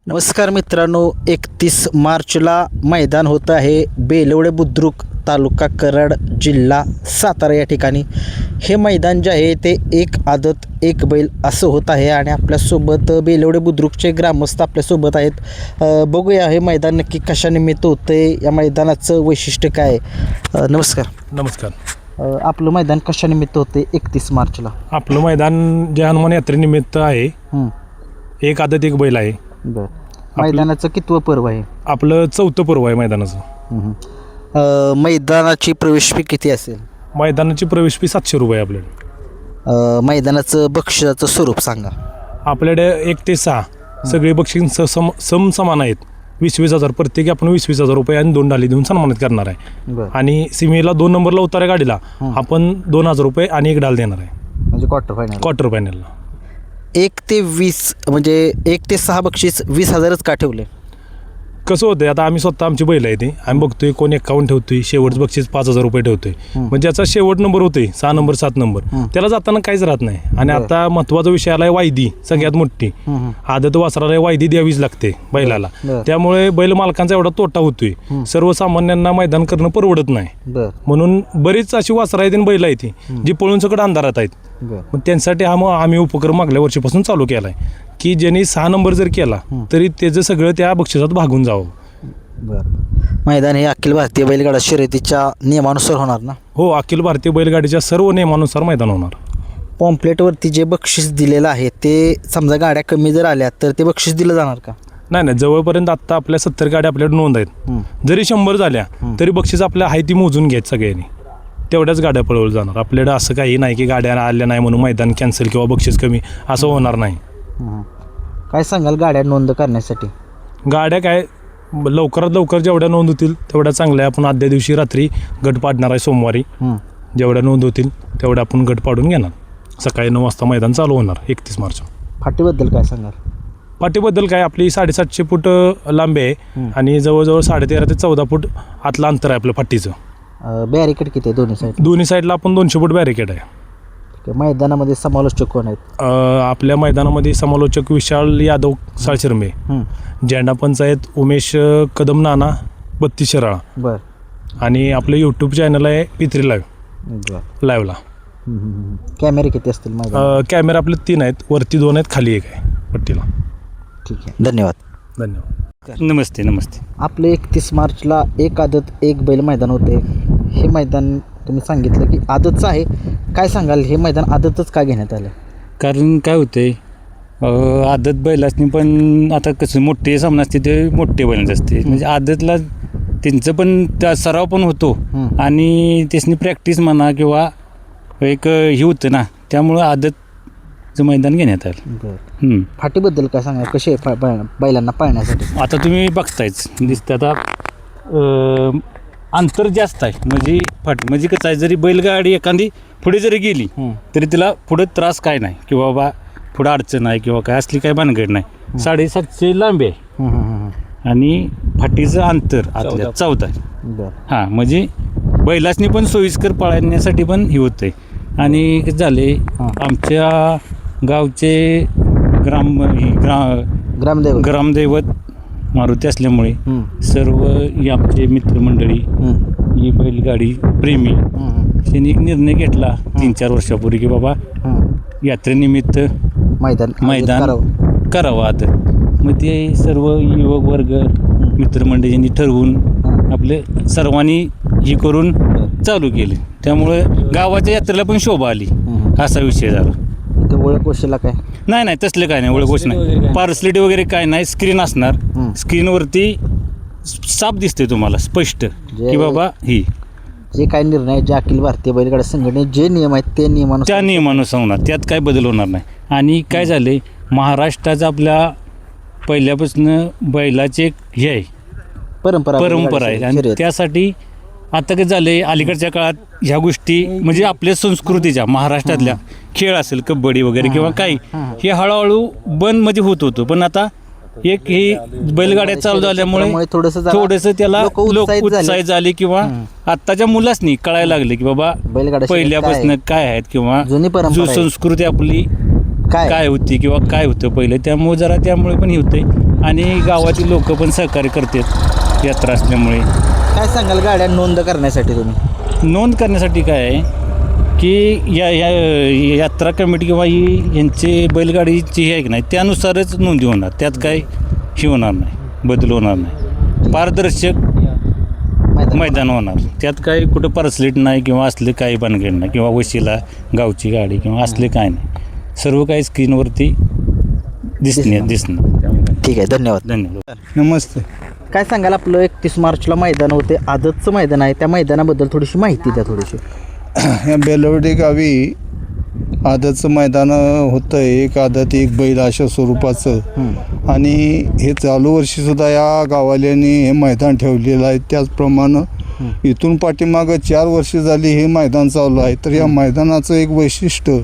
नमस्कार मित्रांनो, 31 मार्चला मैदान होतं आहे बेलवडे बुद्रुक, तालुका कराड, जिल्हा सातारा या ठिकाणी. हे मैदान जे आहे ते एक आदत एक बैल असं होत आहे आणि आपल्यासोबत बेलवडे बुद्रुकचे ग्रामस्थ आपल्यासोबत आहेत. बघूया हे मैदान नक्की कशानिमित्त होतं आहे, या मैदानाचं वैशिष्ट्य काय आहे. नमस्कार. आपलं मैदान कशानिमित्त होते 31 मार्चला? आपलं मैदान जे हनुमान यात्रेनिमित्त आहे. एक आदत एक बैल आहे. बरं. मैदानाचं कितवं पर्व आहे? आपलं 4थं पर्व आहे मैदानाचं. मैदानाची प्रवेश फी किती असेल? मैदानाची प्रवेश फी 700 रुपये आपल्याकडे. मैदानाचं बक्षिसाचं स्वरूप सांगा. आपल्याकडे 1 ते 6 सगळे बक्षीस समान आहेत. 20,000 प्रत्येकी आपण 20,000 रुपये आणि 2 डाली देऊन सन्मानित करणार आहे. आणि सिमीला 2 नंबरला उतारा गाडीला आपण 2,000 रुपये आणि 1 डाल देणार आहे. म्हणजे क्वार्टर फायनलला 1 ते 20 म्हणजे 1 ते 6 बक्षीस 20,000च का ठेवले? कसं होतं आता आम्ही स्वतः आमची बैल आहे ते आम्ही बघतोय कोण 51 ठेवतोय, शेवटचं बक्षीस 5,000 रुपये ठेवतोय. म्हणजे याचा शेवट नंबर होतोय 6 नंबर 7 नंबर त्याला जाताना काहीच राहत नाही. आणि आता महत्वाचा विषय आलाय वायदी, सगळ्यात मोठी आदत वासराला वायदी द्यावीच लागते बैलाला. त्यामुळे बैल मालकांचा एवढा तोटा होतोय. सर्वसामान्यांना मैदान करणं परवडत नाही. म्हणून बरीच अशी वासरा आहेत बैल आहेत ती जी पळून सगळं अंधारात आहेत. मग त्यांच्यासाठी आम्ही उपक्रम मागल्या वर्षीपासून चालू केलाय की ज्यांनी 6 नंबर जर केला तरी त्याचं सगळं त्या बक्षिसात भागून जावं. मैदान हे अखिल भारतीय बैलगाडा शर्यतीच्या नियमानुसार होणार ना? हो, अखिल भारतीय बैलगाडीच्या सर्व नियमानुसार मैदान होणार. पॉम्पलेटवरती जे बक्षीस दिलेलं आहे ते समजा गाड्या कमी जर आल्या तर ते बक्षीस दिलं जाणार का? नाही, जवळपर्यंत आता आपल्या 70 गाड्या आपल्याकडे नोंद आहेत. जरी 100 झाल्या तरी बक्षीस आपल्या आहे ती मोजून घ्यायचं सगळ्यांनी, तेवढ्याच गाड्या पळवल्या जाणार. आपल्याकडे असं काही नाही की गाड्या आल्या नाही म्हणून मैदान कॅन्सल किंवा बक्षीस कमी असं होणार नाही. काय सांगाल गाड्या नोंद करण्यासाठी? गाड्या काय लवकरात लवकर जेवढ्या नोंद होतील तेवढ्या चांगल्या. आपण आदल्या दिवशी रात्री गट पाडणार आहे सोमवारी. जेवढ्या नोंद होतील तेवढ्या आपण गट पाडून घेणार. सकाळी 9 वाजता मैदान चालू होणार 31 मार्च. फाटीबद्दल काय सांगाल? फाटीबद्दल काय आपली 750 फूट लांबी आहे आणि जवळजवळ 13.5 ते 14 फूट आतलं अंतर आहे आपलं फाटीचं. बॅरिकेड किती आहे दोन्ही साईडला आपण 200 फूट बॅरिकेड आहे. मैदानामध्ये समालोचक कोण आहेत? आपल्या मैदानामध्ये समालोचक विशाल यादव साळशिरंबे, झेंडा पंचायत उमेश कदम नाना 32 शिराळा. बर. आणि आपलं यूट्यूब चॅनल आहे P3 लाईव्हला. कॅमेरे किती असतील? कॅमेरा आपले 3 आहेत, वरती 2 आहेत, खाली 1 आहे पट्टीला. ठीक आहे, धन्यवाद. नमस्ते. आपले 31 मार्चला एक आदत एक बैल मैदान होते. हे मैदान तुम्ही सांगितलं की आदतचं आहे. काय सांगाल, हे मैदान आदतच का घेण्यात आलं? कारण काय होतंय, आदत बैलासनी पण आता कसं मोठे सामने असते ते मोठे बैलांचे असते. म्हणजे आदतला त्यांचं पण त्या सराव पण होतो आणि त्यासनी प्रॅक्टिस म्हणा किंवा एक हे होतं ना, त्यामुळं आदतचं मैदान घेण्यात आलं. फाटीबद्दल काय सांगा, कसे बैलांना पाळण्यासाठी? आता तुम्ही बघतायच दिसतं आता अंतर जास्त आहे. म्हणजे कसं आहे, जरी बैलगाडी एखादी पुढे जरी गेली तरी तिला पुढे त्रास काय नाही किंवा बाबा पुढं अडचण आहे किंवा काय असली काय भानगड नाही. 750 लांबी आहे आणि फाटीचं अंतर आतल्या 14 आहे. हां, म्हणजे बैलासनी पण सोयीस्कर पाळण्यासाठी पण हे होतं आहे. आणि कसं झाले, आमच्या गावचे ग्रामदैवत मारुती असल्यामुळे सर्व आमचे मित्रमंडळी ही बैलगाडी प्रेमी त्यांनी एक निर्णय घेतला 3-4 वर्षापूर्वी की बाबा यात्रेनिमित्त मैदान करावं. आता मग ते सर्व युवक वर्ग मित्रमंडळी यांनी ठरवून आपले सर्वांनी ही करून चालू केले. त्यामुळे गावाच्या यात्रेला पण शोभा आली, असा विषय झाला. ओळख वशीला काय? नाही, तसलं काय नाही. ओळख वश नाही, पार्सलिटी वगैरे काय नाही. स्क्रीन असणार, स्क्रीनवरती साफ दिसते तुम्हाला स्पष्ट की बाबा ही जे काय निर्णय जे अखिल भारतीय बैलगाडा संघटने जे नियम आहेत ते त्या नियमानुसार होणार, त्यात काय बदल होणार नाही. आणि काय झाले, महाराष्ट्राचं आपल्या पहिल्यापासून बैलाचे एक हे आहे, परंपरा आहे. आणि त्यासाठी आता काय झाले, अलीकडच्या काळात ह्या गोष्टी म्हणजे आपल्या संस्कृतीच्या महाराष्ट्रातल्या खेळ असेल कबड्डी वगैरे किंवा काही हे हळूहळू बंद मध्ये होतं. पण आता एक ही बैलगाड्या चालू झाल्यामुळे थोडंसं त्याला लोक उत्साहित झाले किंवा आत्ताच्या मुलांनी कळायला लागले की बाबा पहिल्यापासून काय आहेत किंवा जो संस्कृती आपली काय होती किंवा काय होतं पहिले. त्यामुळे पण हे होतंय आणि गावातील लोक पण सहकार्य करतात यात्रा असल्यामुळे. काय सांगाल गाड्या नोंद करण्यासाठी तुम्ही? नोंद करण्यासाठी काय आहे की या यात्रा कमिटी किंवा ही यांची बैलगाडीची हे आहे की नाही त्यानुसारच नोंदी होणार. त्यात काय हे होणार नाही, बदल होणार नाही. पारदर्शक मैदान होणार. त्यात काही कुठं परसलेट नाही किंवा असले काही बनगेड नाही किंवा वशिला गावची गाडी किंवा असले काय नाही. सर्व काही स्क्रीनवरती दिसणार. ठीक आहे, धन्यवाद. धन्यवाद. नमस्ते. काय सांगाल आपलं 31 मार्चला मैदान होते, आदतचं मैदान आहे, त्या मैदानाबद्दल थोडीशी माहिती द्या. थोडीशी या बेलवडे गावी आदतचं मैदान होतं. एक आदत एक बैल अशा स्वरूपाचं. आणि हे चालू वर्षीसुद्धा या गावाल्यांनी हे मैदान ठेवलेलं आहे. त्याचप्रमाणे इथून पाठीमागं 4 वर्ष झाली हे मैदान चालू आहे. तर या मैदानाचं एक वैशिष्ट्य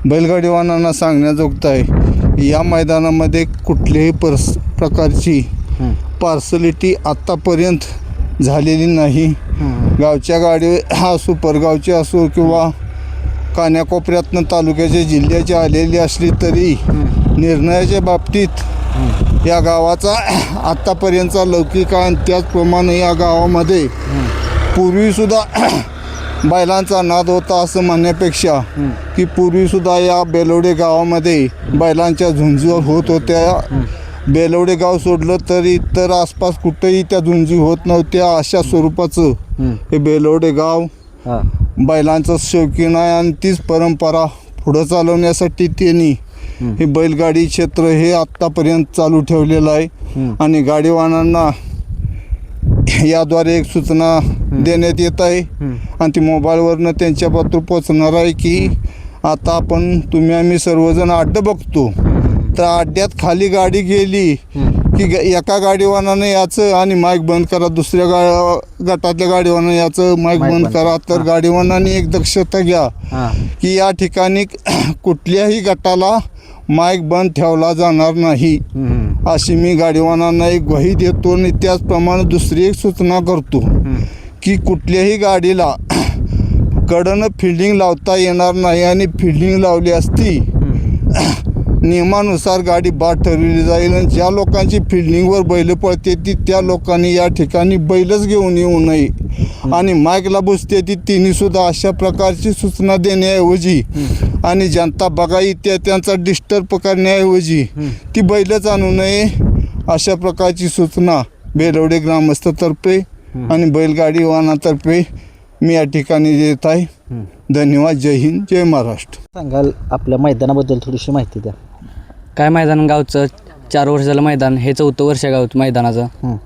बैलगाडीवानांना सांगण्याजोगतं आहे. या मैदानामध्ये कुठल्याही प्रकारची पार्सलिटी आत्तापर्यंत झालेली नाही. गावच्या गाडी असो, परगावची असो किंवा कान्याकोपऱ्यातनं तालुक्याच्या जिल्ह्याची आलेली असली तरी निर्णयाच्या बाबतीत या गावाचा आत्तापर्यंतचा लौकिक आहे. आणि त्याचप्रमाणे या गावामध्ये पूर्वीसुद्धा बैलांचा नाद होता असं म्हणण्यापेक्षा की पूर्वीसुद्धा या बेलवडे गावामध्ये बैलांच्या झुंजी होत होत्या. बेलवडे गाव सोडलं तर इतर आसपास कुठेही त्या झुंजी होत नव्हत्या. अशा स्वरूपाचं हे बेलवडे गाव बैलांचं शौकीन आहे. आणि तीच परंपरा पुढं चालवण्यासाठी त्यांनी हे बैलगाडी क्षेत्र हे आत्तापर्यंत चालू ठेवलेलं आहे. आणि गाडीवानांना याद्वारे एक सूचना देण्यात येत आहे आणि ती मोबाईलवरनं त्यांच्यापासून पोचणार आहे की आता तुम्ही आम्ही सर्वजण अड्डा बघतो. तर अड्ड्यात खाली गाडी गेली की एका गाडीवानानं याचं आणि माईक बंद करा, दुसऱ्या गटातल्या गाडीवानानं याचं माईक बंद करा. तर गाडीवानाने एक दक्षता घ्या की या ठिकाणी कुठल्याही गटाला माईक बंद ठेवला जाणार नाही अशी मी गाडीवानांना एक ग्वाही देतो. आणि त्याचप्रमाणे दुसरी एक सूचना करतो की कुठल्याही गाडीला कडनं फिल्डिंग लावता येणार नाही. आणि फिल्डिंग लावली असती नियमानुसार गाडी बाद ठरवली जाईल. आणि ज्या लोकांची फिल्डिंगवर बैल पळते ती त्या लोकांनी या ठिकाणी बैलच घेऊन येऊ नये. आणि माईकला बुजते ती तिन्हीसुद्धा अशा प्रकारची सूचना देण्याऐवजी आणि जनता बघा त्यांचा डिस्टर्ब करण्याऐवजी ती बैलच आणू नये अशा प्रकारची सूचना बेलवडे ग्रामस्थातर्फे आणि बैलगाडी वाहनातर्फे मी या ठिकाणी देत आहे. धन्यवाद. जय हिंद, जय महाराष्ट्र. सांगाल आपल्या मैदानाबद्दल थोडीशी माहिती द्या. काय मैदान गावचं 4 वर्ष झालं मैदान, हे 4थं वर्ष आहे गावचं मैदानाचं.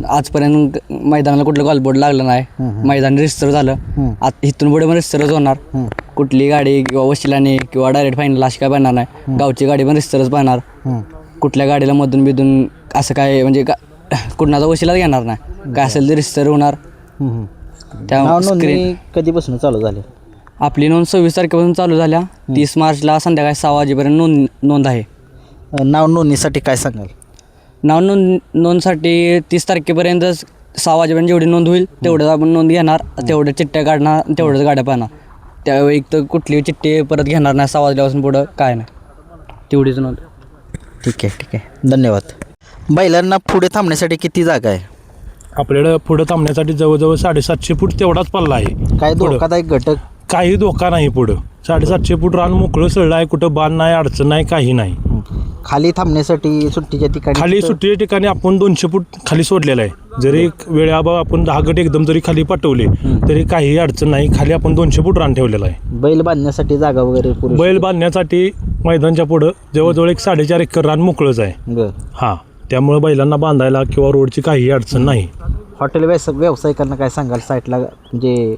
आजपर्यंत मैदानाला कुठलं गॉलबोर्ड लागलं नाही. मैदान रिस्तर झालं. इथून पुढे पण रिस्टरच होणार. कुठली गाडी किंवा वशिलाने किंवा डायरेक्ट फायनल अशी काय बनणार नाही. गावची गाडी पण रिस्टरच पाहणार. कुठल्या गाडीला मधून बिधून असं काय म्हणजे कुणाचा वशिलाच घेणार नाही. काय असेल ते रिस्टर होणार. त्या स्क्रीन कधीपासून चालू झाली? आपली नोंद 26 तारखेपासून चालू झाल्या. 30 मार्चला संध्याकाळी 6 वाजेपर्यंत नोंद आहे. नाव नोंदणीसाठी काय सांगाल? नाव नोंदसाठी 30 तारखेपर्यंत 6 वाजेपर्यंत जेवढी नोंद होईल तेवढंच आपण नोंद घेणार. तेवढ्या चिठ्ठ्या काढणार, तेवढ्याच गाड्या पाहणार. त्यावेळी तर कुठली चिठ्ठी परत घेणार नाही. 6 वाजल्यापासून पुढं काय नाही, तेवढीच नोंद. ठीक आहे. धन्यवाद. बैलांना पुढे थांबण्यासाठी किती जागा आहे? आपल्याला पुढं थांबण्यासाठी जवळजवळ 750 फूट तेवढाच पल्ला आहे. काय पुढं धोकादायक घटक? काही धोका नाही. पुढं 750 फूट रान मोकळं सळलं आहे. कुठं बाण नाही, अडचण नाही, काही नाही. खाली थांबण्यासाठी सुट्टीच्या ठिकाणी खाली सुट्टीच्या ठिकाणी आपण 200 फूट खाली सोडलेलं आहे. जरी वेळाभाव आपण 10 गट एकदम जरी खाली पाठवले तरी काही अडचण नाही. खाली आपण 200 फूट रान ठेवलेलं आहे. बैल बांधण्यासाठी जागा वगैरे पुरेशी? बैल बांधण्यासाठी मैदानच्या पुढं जवळजवळ 4.5 एकर रान मोकळंच आहे. हां, त्यामुळे बैलांना बांधायला किंवा रोडची काही अडचण नाही. हॉटेल व्यावसायिकांना काय सांगाल? साईडला म्हणजे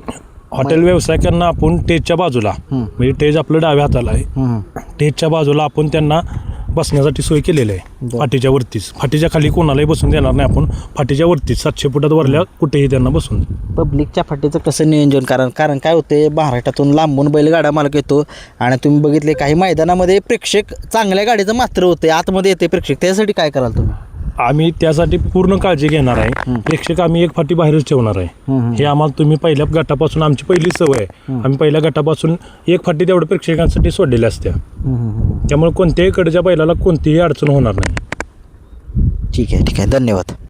हॉटेल व्यावसायिकांना आपण टेजच्या बाजूला, म्हणजे टेज आपलं डाव्या हाताला आहे, टेजच्या बाजूला आपण त्यांना बसण्यासाठी सोय केलेली आहे. फाटीच्या वरतीच, फाटीच्या खाली कोणालाही बसून देणार नाही आपण. फाटीच्या वरतीच 700 फुटात वरल्या कुठेही त्यांना बसून. पब्लिकच्या फाटीचं कसं नियोजन? कारण काय होते, महाराष्ट्रातून लांबून बैलगाडा मालक येतो आणि तुम्ही बघितले काही मैदानामध्ये प्रेक्षक चांगल्या गाडीचं मात्र होते, आतमध्ये येते प्रेक्षक, त्यासाठी काय कराल तुम्ही? आम्ही त्यासाठी पूर्ण काळजी घेणार आहे. प्रेक्षक आम्ही एक फाटी बाहेरच ठेवणार आहे. हे आम्हाला तुम्ही पहिल्या गटापासून, आमची पहिली सवय आहे, आम्ही पहिल्या गटापासून एक फाटी तेवढं प्रेक्षकांसाठी सोडलेल्या असत्या. त्यामुळे कोणत्याही कडच्या बैलाला कोणतीही अडचण होणार नाही. ठीक आहे धन्यवाद.